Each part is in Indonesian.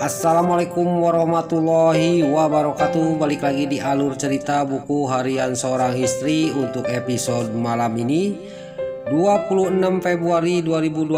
Assalamualaikum warahmatullahi wabarakatuh. Balik lagi di alur cerita buku harian seorang istri untuk episode malam ini 26 Februari 2022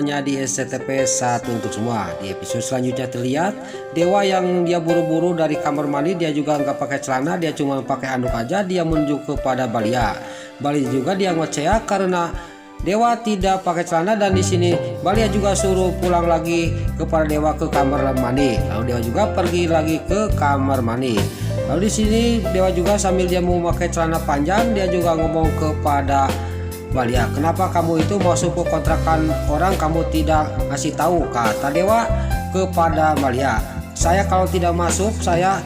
nya di SCTP 1 untuk semua. Di episode selanjutnya terlihat Dewa yang dia buru-buru dari kamar mandi, dia juga nggak pakai celana, dia cuma pakai anduk aja, dia menuju kepada Balia. Balia juga dia ngeceak karena Dewa tidak pakai celana, dan di sini Balia juga suruh pulang lagi kepada Dewa ke kamar mandi. Lalu Dewa juga pergi lagi ke kamar mandi. Lalu di sini Dewa juga sambil dia mau pakai celana panjang, dia juga ngomong kepada Balia, "Kenapa kamu itu masuk ke kontrakan orang, kamu tidak ngasih tahu?" Kata Dewa kepada Balia, "Saya kalau tidak masuk, saya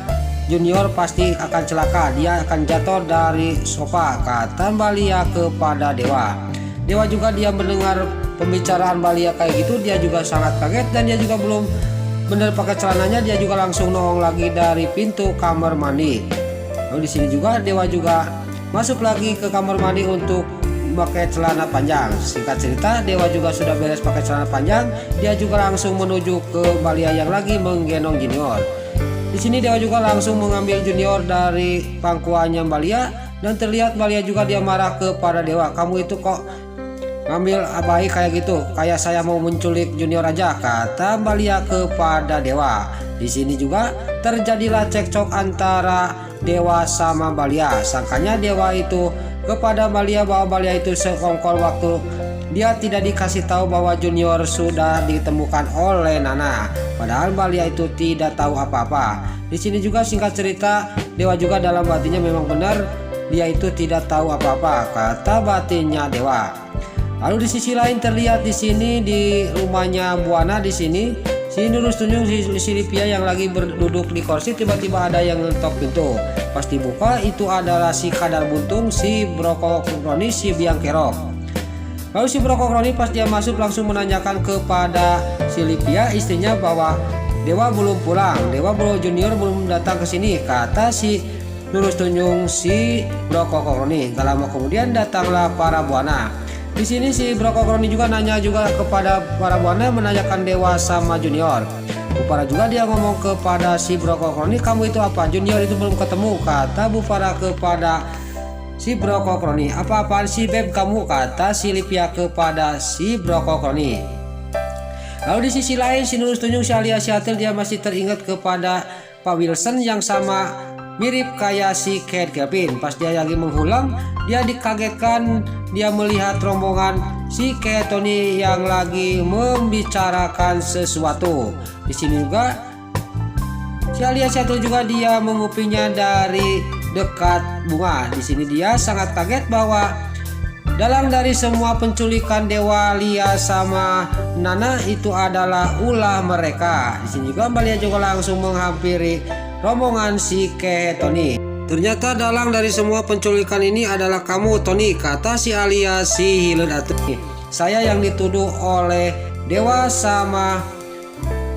Junior pasti akan celaka, dia akan jatuh dari sofa," kata Balia kepada Dewa. Dewa juga dia mendengar pembicaraan Balia kayak gitu, dia juga sangat kaget dan dia juga belum benar pakai celananya, dia juga langsung nongol lagi dari pintu kamar mandi. Lalu di sini juga Dewa juga masuk lagi ke kamar mandi untuk pakai celana panjang. Singkat cerita, Dewa juga sudah beres pakai celana panjang, dia juga langsung menuju ke Balia yang lagi menggendong Junior. Di sini Dewa juga langsung mengambil Junior dari pangkuannya Balia, dan terlihat Balia juga dia marah kepada Dewa, "Kamu itu kok ngambil bayi kayak gitu, kayak saya mau menculik Junior aja," kata Balia kepada Dewa. Di sini juga terjadilah cekcok antara Dewa sama Balia. Sangkanya Dewa itu kepada Balia bahwa Balia itu sekongkol waktu dia tidak dikasih tahu bahwa Junior sudah ditemukan oleh Nana. Padahal Balia itu tidak tahu apa-apa. Di sini juga singkat cerita, Dewa juga dalam batinnya memang benar dia itu tidak tahu apa-apa, kata batinnya Dewa. Lalu di sisi lain terlihat di sini di rumahnya Buana, di sini si Nurus Tunjung, si Livia yang lagi berduduk di kursi, tiba-tiba ada yang ngetok pintu. Pas dibuka itu adalah si Kadal Buntung, si Broko Kroni, si Biang Kerok. Lalu si Broko Kroni pas dia masuk langsung menanyakan kepada si Livia istrinya bahwa Dewa belum pulang, Dewa belum Junior belum datang ke sini, kata si Nurus Tunjung si Broko Kroni. Gak lama kemudian datanglah para Buana. Di sini si Broko Kroni juga nanya juga kepada para Buana, menanyakan Dewa sama Junior. Bupara juga dia ngomong kepada si Broko Kroni, "Kamu itu apa? Junior itu belum ketemu," kata Bupara kepada si Broko Kroni. "Apa-apaan sih Beb kamu?" kata si Livia kepada si Broko Kroni. Lalu di sisi lain si Nurus Tunjung si alias Siatil dia masih teringat kepada Pak Wilson yang sama mirip kayak si Kate Gavin. Pas dia lagi menghulang, dia dikagetkan dia melihat rombongan si Kate Tony yang lagi membicarakan sesuatu. Di sini juga si alias Siatil juga dia mengupinya dari dekat bunga. Di sini dia sangat kaget bahwa dalam dari semua penculikan Dewa, Lia sama Nana itu adalah ulah mereka. Di sini juga Balia juga langsung menghampiri rombongan si Tony. "Ternyata dalang dari semua penculikan ini adalah kamu, Tony," kata si alias si Hilen Atu. "Saya yang dituduh oleh Dewa sama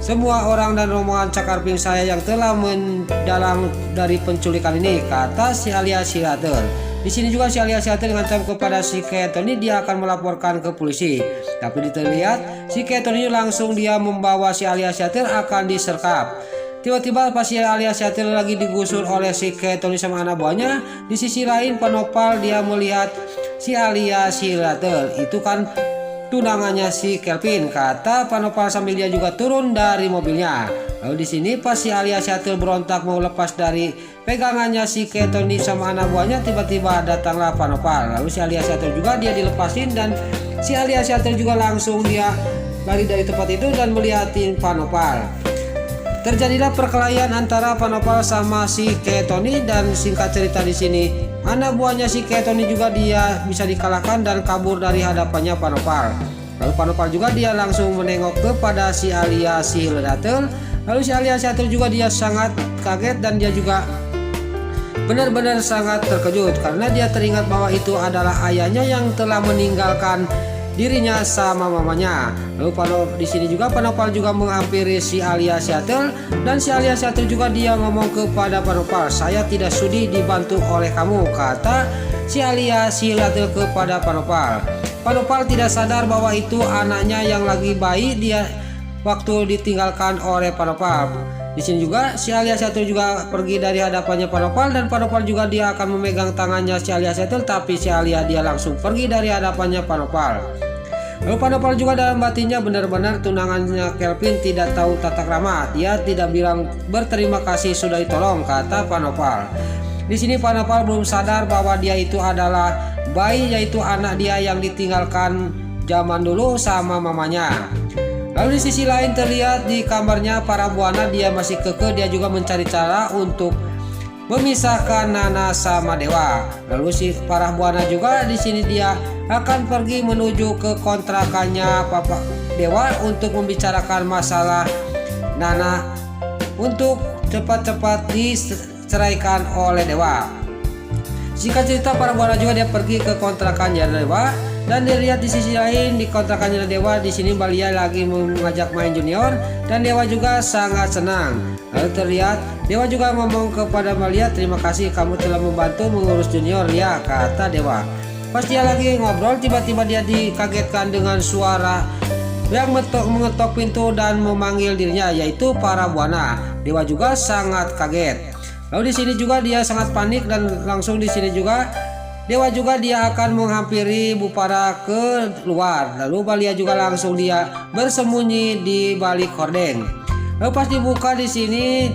semua orang dan rombongan Cakarping saya yang telah mendalang dari penculikan ini," kata si alias si Hilen. Di sini juga si alias Siatil mengancam kepada si Tony dia akan melaporkan ke polisi. Tapi terlihat si Tony langsung dia membawa si alias Siatil akan disergap. Tiba-tiba pas si alias Siatil lagi digusur oleh si Tony sama anak buahnya, di sisi lain Panopal dia melihat si alias Siatil itu kan tunangannya si Kelvin, kata Panopal sambil dia juga turun dari mobilnya. Lalu di sini pas si alias Siatil berontak mau lepas dari pegangannya si Tony sama anak buahnya, tiba-tiba datanglah Panopal. Lalu si alias Siatil juga dia dilepasin dan si alias Siatil juga langsung dia lari dari tempat itu dan melihatin Panopal. Terjadilah perkelahian antara Panopal sama si Tony, dan singkat cerita di sini anak buahnya si Tony juga dia bisa dikalahkan dan kabur dari hadapannya Panopal. Lalu Panopal juga dia langsung menengok kepada si alias si Hiledatel. Lalu si alias Siatil juga dia sangat kaget dan dia juga benar-benar sangat terkejut karena dia teringat bahwa itu adalah ayahnya yang telah meninggalkan dirinya sama mamanya. Lalu di sini juga Panopal juga menghampiri si alias Siatil, dan si alias Siatil juga dia ngomong kepada Panopal, "Saya tidak sudi dibantu oleh kamu," kata si alias Siatil kepada Panopal. Panopal tidak sadar bahwa itu anaknya yang lagi bayi, dia waktu ditinggalkan oleh Panopal. Di sini juga si Alyasyatul juga pergi dari hadapannya Panopal, dan Panopal juga dia akan memegang tangannya si Alyasyatul, tapi si Alia dia langsung pergi dari hadapannya Panopal. Lalu Panopal juga dalam batinnya benar-benar tunangannya Kelvin tidak tahu tata krama. Dia tidak bilang berterima kasih sudah ditolong, kata Panopal. Di sini Panopal belum sadar bahwa dia itu adalah bayi, yaitu anak dia yang ditinggalkan zaman dulu sama mamanya. Lalu di sisi lain terlihat di kamarnya Parabuana dia masih kekeh, dia juga mencari cara untuk memisahkan Nana sama Dewa. Lalu si Parabuana juga di sini dia akan pergi menuju ke kontrakannya Papa Dewa untuk membicarakan masalah Nana untuk cepat-cepat diceraikan oleh Dewa. Singkat cerita, Parabuana juga dia pergi ke kontrakannya Dewa. Dan dilihat di sisi lain di kontrakannya Dewa, di sini Balia lagi mengajak main junior dan Dewa juga sangat senang. Lalu terlihat Dewa juga ngomong kepada Balia, terima kasih kamu telah membantu mengurus junior ya, kata Dewa. Pas dia lagi ngobrol, tiba-tiba dia dikagetkan dengan suara yang mengetok pintu dan memanggil dirinya, yaitu Parabuana. Dewa juga sangat kaget. Lalu di sini juga dia sangat panik dan langsung di sini juga Dewa juga dia akan menghampiri Bupara ke luar. Lalu Balia juga langsung dia bersembunyi di balik hordeng. Lalu pas dibuka di sini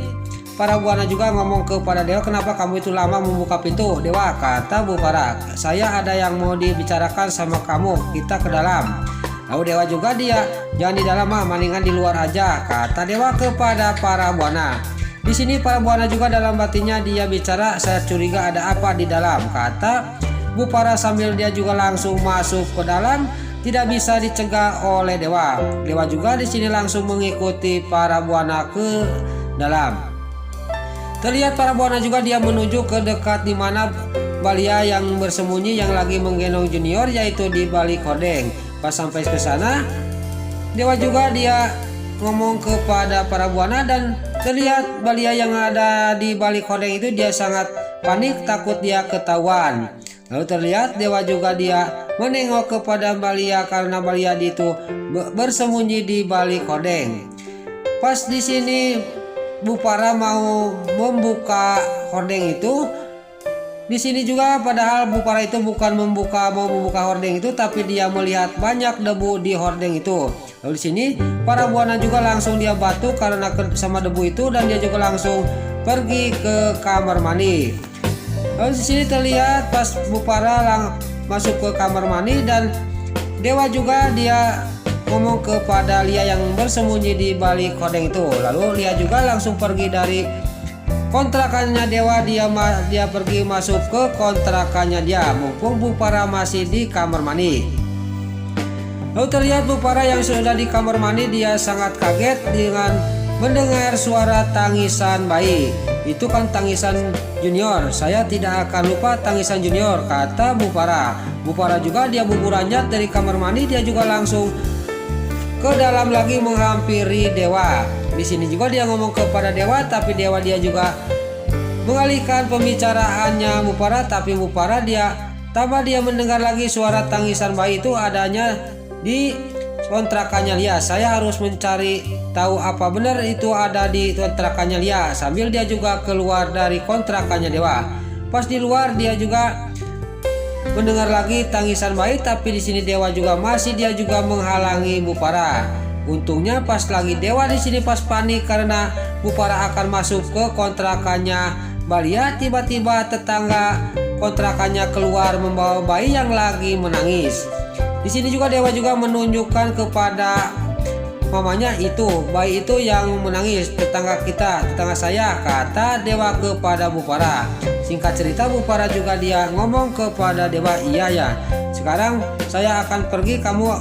Parabuana juga ngomong kepada Dewa, kenapa kamu itu lama membuka pintu? Dewa, kata Bupara, saya ada yang mau dibicarakan sama kamu, kita ke dalam. Lalu Dewa juga dia, jangan di dalam mah, mendingan di luar aja, kata Dewa kepada Parabuana. Di sini Parabuana juga dalam batinnya dia bicara, saya curiga ada apa di dalam, kata Bupara sambil dia juga langsung masuk ke dalam, tidak bisa dicegah oleh Dewa. Dewa juga di sini langsung mengikuti Parabuana ke dalam. Terlihat Parabuana juga dia menuju ke dekat di mana Balia yang bersembunyi yang lagi menggendong junior, yaitu di balik hordeng. Pas sampai ke sana, Dewa juga dia ngomong kepada Parabuana dan terlihat Balia yang ada di balik hordeng itu dia sangat panik, takut dia ketahuan. Lalu terlihat Dewa juga dia menengok kepada Balia karena Balia itu bersembunyi di balik hordeng. Pas di sini Bupara mau membuka hordeng itu, di sini juga padahal Bupara itu bukan mau membuka hordeng itu, tapi dia melihat banyak debu di hordeng itu. Lalu di sini Parabuana juga langsung dia batuk karena sama debu itu dan dia juga langsung pergi ke kamar mandi. Lalu di sini terlihat pas Bupara masuk ke kamar mandi dan Dewa juga dia ngomong kepada Lia yang bersembunyi di balik hordeng itu. Lalu Lia juga langsung pergi dari kontrakannya Dewa, dia pergi masuk ke kontrakannya dia mumpung Bupara masih di kamar mandi. Lalu terlihat Bupara yang sudah di kamar mandi dia sangat kaget dengan mendengar suara tangisan bayi. Itu kan tangisan junior, saya tidak akan lupa tangisan junior, kata Bupara. Bupara juga dia buburanjat dari kamar mandi, dia juga langsung ke dalam lagi menghampiri Dewa. Di sini juga dia ngomong kepada Dewa, tapi Dewa dia juga mengalihkan pembicaraannya Bupara, tapi Bupara dia mendengar lagi suara tangisan bayi itu adanya di kontrakannya Lia. Saya harus mencari tahu apa benar itu ada di kontrakannya Lia. Sambil dia juga keluar dari kontrakannya Dewa. Pas di luar dia juga mendengar lagi tangisan bayi, tapi di sini Dewa juga dia juga menghalangi Bupara. Untungnya pas lagi Dewa di sini pas panik karena Bupara akan masuk ke kontrakannya Balia, tiba-tiba tetangga kontrakannya keluar membawa bayi yang lagi menangis. Di sini juga Dewa juga menunjukkan kepada mamanya itu bayi itu yang menangis, tetangga saya, kata Dewa kepada Bupara. Singkat cerita Bupara juga dia ngomong kepada Dewa, iya ya, sekarang saya akan pergi, kamu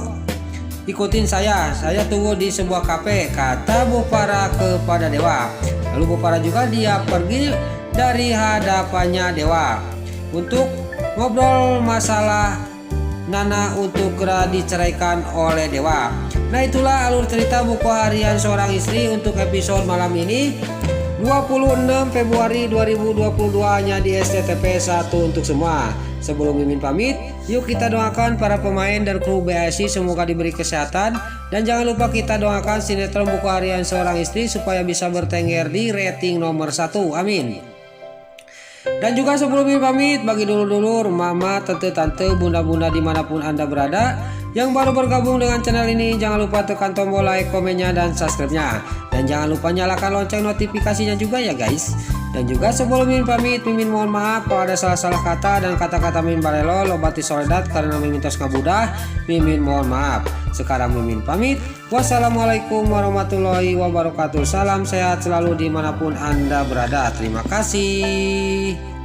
ikutin saya tunggu di sebuah kafe, kata Bupara kepada Dewa. Lalu Bupara juga dia pergi dari hadapannya Dewa untuk ngobrol masalah Nana untuk segera diceraikan oleh Dewa. Nah itulah alur cerita buku harian seorang istri untuk episode malam ini. 26 Februari 2022 hanya di SCTV 1 untuk semua. Sebelum Mimin pamit, yuk kita doakan para pemain dan kru BASI semoga diberi kesehatan. Dan jangan lupa kita doakan sinetron Buku Harian Seorang Istri supaya bisa bertengger di rating nomor 1. Amin. Dan juga sebelum Mimin pamit, bagi dulur-dulur, mama, tante-tante, bunda-bunda dimanapun Anda berada yang baru bergabung dengan channel ini, jangan lupa tekan tombol like, komennya, dan subscribe-nya. Dan jangan lupa nyalakan lonceng notifikasinya juga ya guys. Dan juga sebelum Mimin pamit, Mimin mohon maaf kalau ada salah-salah kata dan kata-kata Mimin balelo lobati soredat karena Mimin tos ngabudah. Mimin mohon maaf. Sekarang Mimin pamit. Wassalamualaikum warahmatullahi wabarakatuh. Salam sehat selalu dimanapun Anda berada. Terima kasih.